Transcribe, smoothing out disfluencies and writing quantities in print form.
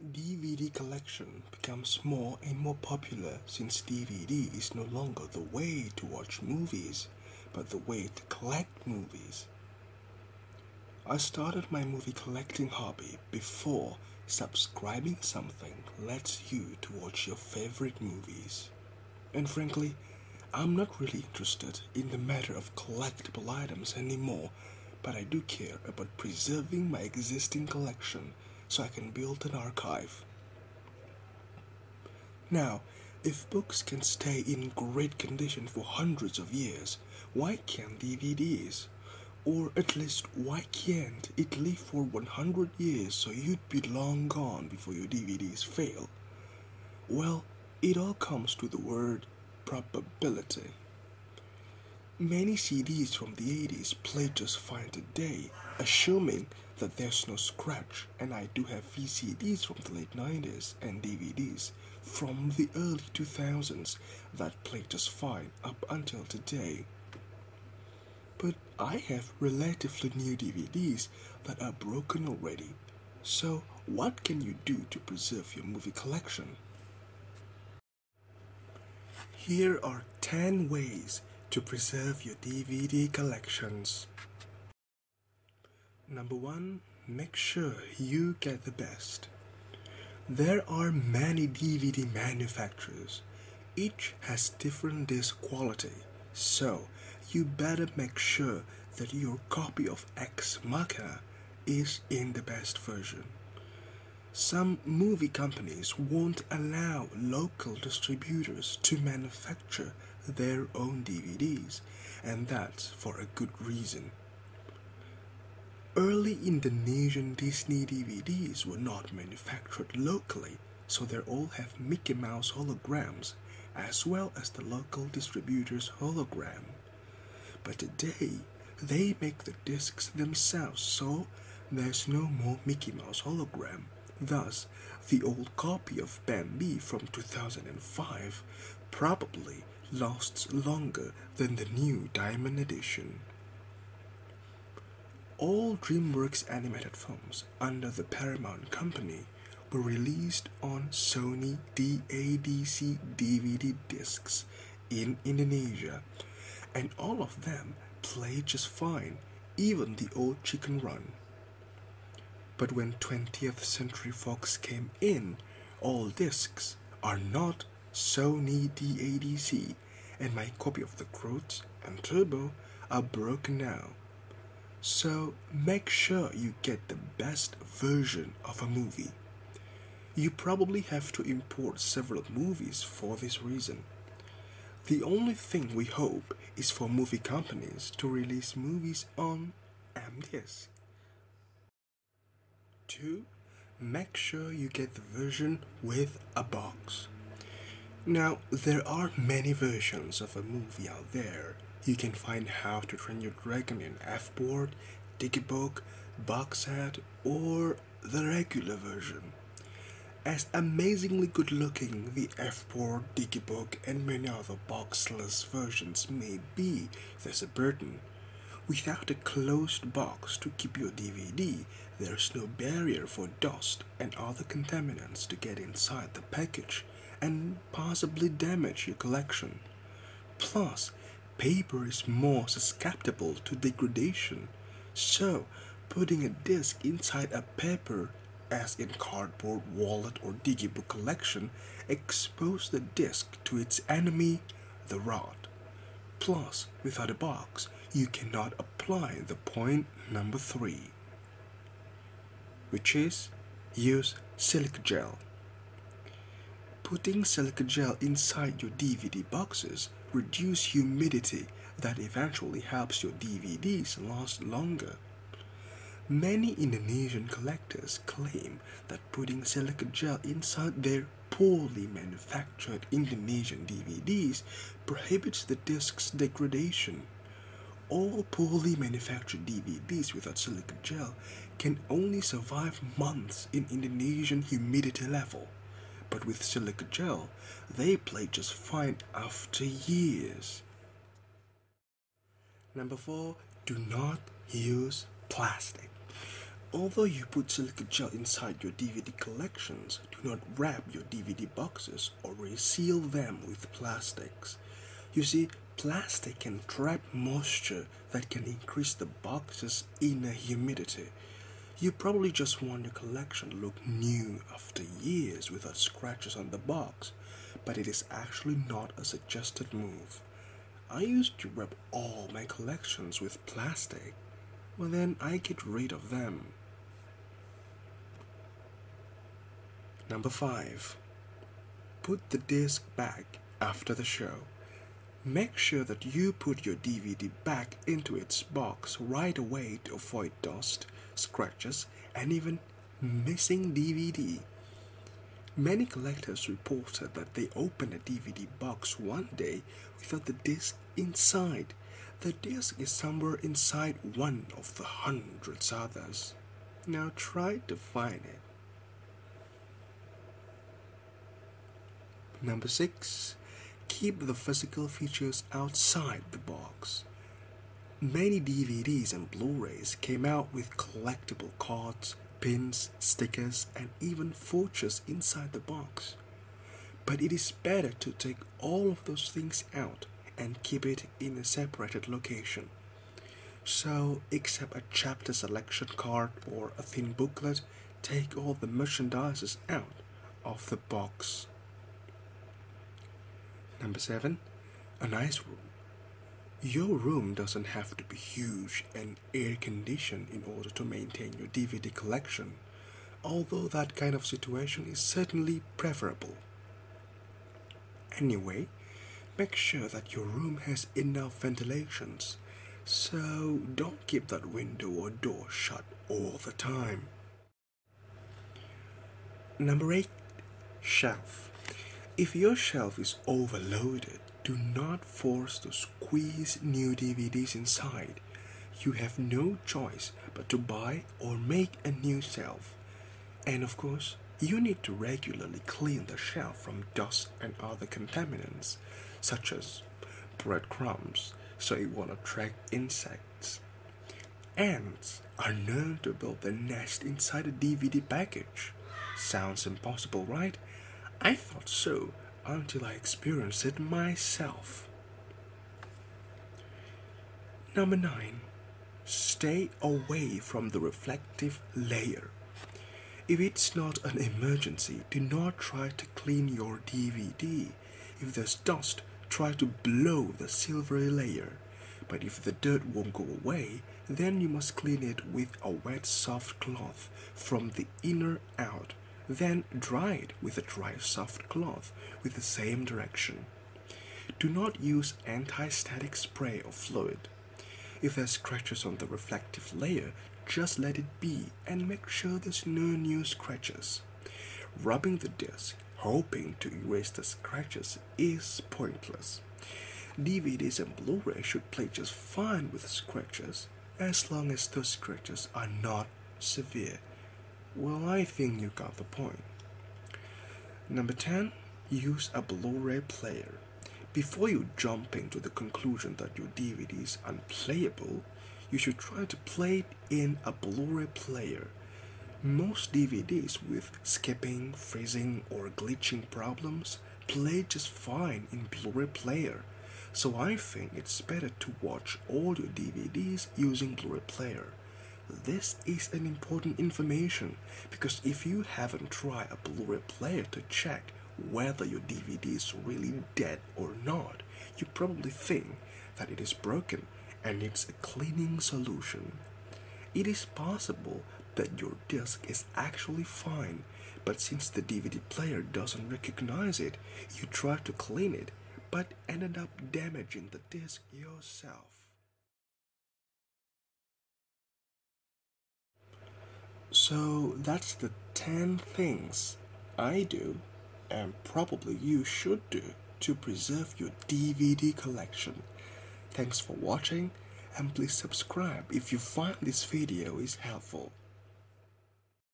DVD collection becomes more and more popular since DVD is no longer the way to watch movies, but the way to collect movies. I started my movie collecting hobby before subscribing something lets you to watch your favorite movies. And frankly, I'm not really interested in the matter of collectible items anymore, but I do care about preserving my existing collection so I can build an archive. Now, if books can stay in great condition for hundreds of years, why can't DVDs? Or at least, why can't it live for 100 years so you'd be long gone before your DVDs fail? Well, it all comes to the word probability. Many CDs from the 80s play just fine today, assuming that there's no scratch, and I do have VCDs from the late 90s and DVDs from the early 2000s that play just fine up until today. But I have relatively new DVDs that are broken already, so what can you do to preserve your movie collection? Here are 10 ways to preserve your DVD collections. Number 1. Make sure you get the best. There are many DVD manufacturers. Each has different disc quality, so you better make sure that your copy of Ex Machina is in the best version. Some movie companies won't allow local distributors to manufacture their own DVDs, and that's for a good reason. Early Indonesian Disney DVDs were not manufactured locally, so they all have Mickey Mouse holograms, as well as the local distributor's hologram. But today, they make the discs themselves, so there's no more Mickey Mouse hologram. Thus, the old copy of Bambi from 2005 probably lasts longer than the new Diamond Edition. All DreamWorks animated films under the Paramount Company were released on Sony DADC DVD discs in Indonesia, and all of them play just fine, even the old Chicken Run. But when 20th Century Fox came in, all discs are not Sony DADC, and my copy of The Croods and Turbo are broken now. So make sure you get the best version of a movie. You probably have to import several movies for this reason. The only thing we hope is for movie companies to release movies on M-Disc. 2. Make sure you get the version with a box. Now, there are many versions of a movie out there. You can find How to Train Your Dragon in F-board, Digibook, box set, or the regular version. As amazingly good looking the F-board, Digibook, and many other boxless versions may be, there's a burden. Without a closed box to keep your DVD, there's no barrier for dust and other contaminants to get inside the package and possibly damage your collection. Plus, paper is more susceptible to degradation, so putting a disc inside a paper, as in cardboard, wallet, or Digibook collection, expose the disc to its enemy, the rot. Plus, without a box, you cannot apply the point number 3, which is use silica gel. Putting silica gel inside your DVD boxes reduces humidity that eventually helps your DVDs last longer. Many Indonesian collectors claim that putting silica gel inside their poorly manufactured Indonesian DVDs prohibits the disc's degradation. All poorly manufactured DVDs without silica gel can only survive months in Indonesian humidity level, but with silica gel, they play just fine after years. Number 4. Do not use plastic. Although you put silica gel inside your DVD collections, do not wrap your DVD boxes or reseal them with plastics. You see, plastic can trap moisture that can increase the box's inner humidity. You probably just want your collection to look new after years without scratches on the box, but it is actually not a suggested move. I used to wrap all my collections with plastic, but then I get rid of them. Number 5. Put the disc back after the show. Make sure that you put your DVD back into its box right away to avoid dust, scratches, and even missing DVD. Many collectors reported that they opened a DVD box one day without the disc inside. The disc is somewhere inside one of the hundreds others. Now try to find it. Number 6. Keep the physical features outside the box. Many DVDs and Blu-rays came out with collectible cards, pins, stickers, and even vouchers inside the box. But it is better to take all of those things out and keep it in a separated location. So, except a chapter selection card or a thin booklet, take all the merchandises out of the box. Number 7. A nice room. Your room doesn't have to be huge and air-conditioned in order to maintain your DVD collection, although that kind of situation is certainly preferable. Anyway, make sure that your room has enough ventilations, so don't keep that window or door shut all the time. Number 8. Shelf. If your shelf is overloaded, do not force to squeeze new DVDs inside. You have no choice but to buy or make a new shelf. And of course, you need to regularly clean the shelf from dust and other contaminants, such as breadcrumbs, so it won't attract insects. Ants are known to build their nest inside a DVD package. Sounds impossible, right? I thought so until I experienced it myself. Number 9. Stay away from the reflective layer. If it's not an emergency, do not try to clean your DVD. If there's dust, try to blow the silvery layer. But if the dirt won't go away, then you must clean it with a wet soft cloth from the inner out. Then dry it with a dry soft cloth with the same direction. Do not use anti-static spray or fluid. If there's scratches on the reflective layer, just let it be and make sure there's no new scratches. Rubbing the disc, hoping to erase the scratches, is pointless. DVDs and Blu-ray should play just fine with scratches, as long as those scratches are not severe. Well, I think you got the point. Number 10. Use a Blu-ray player. Before you jump into the conclusion that your DVD is unplayable, you should try to play it in a Blu-ray player. Most DVDs with skipping, freezing, or glitching problems play just fine in Blu-ray player. So I think it's better to watch all your DVDs using Blu-ray player. This is an important information because if you haven't tried a Blu-ray player to check whether your DVD is really dead or not, you probably think that it is broken and needs a cleaning solution. It is possible that your disc is actually fine, but since the DVD player doesn't recognize it, you try to clean it but ended up damaging the disc yourself. So that's the 10 things I do, and probably you should do, to preserve your DVD collection. Thanks for watching, and please subscribe if you find this video is helpful.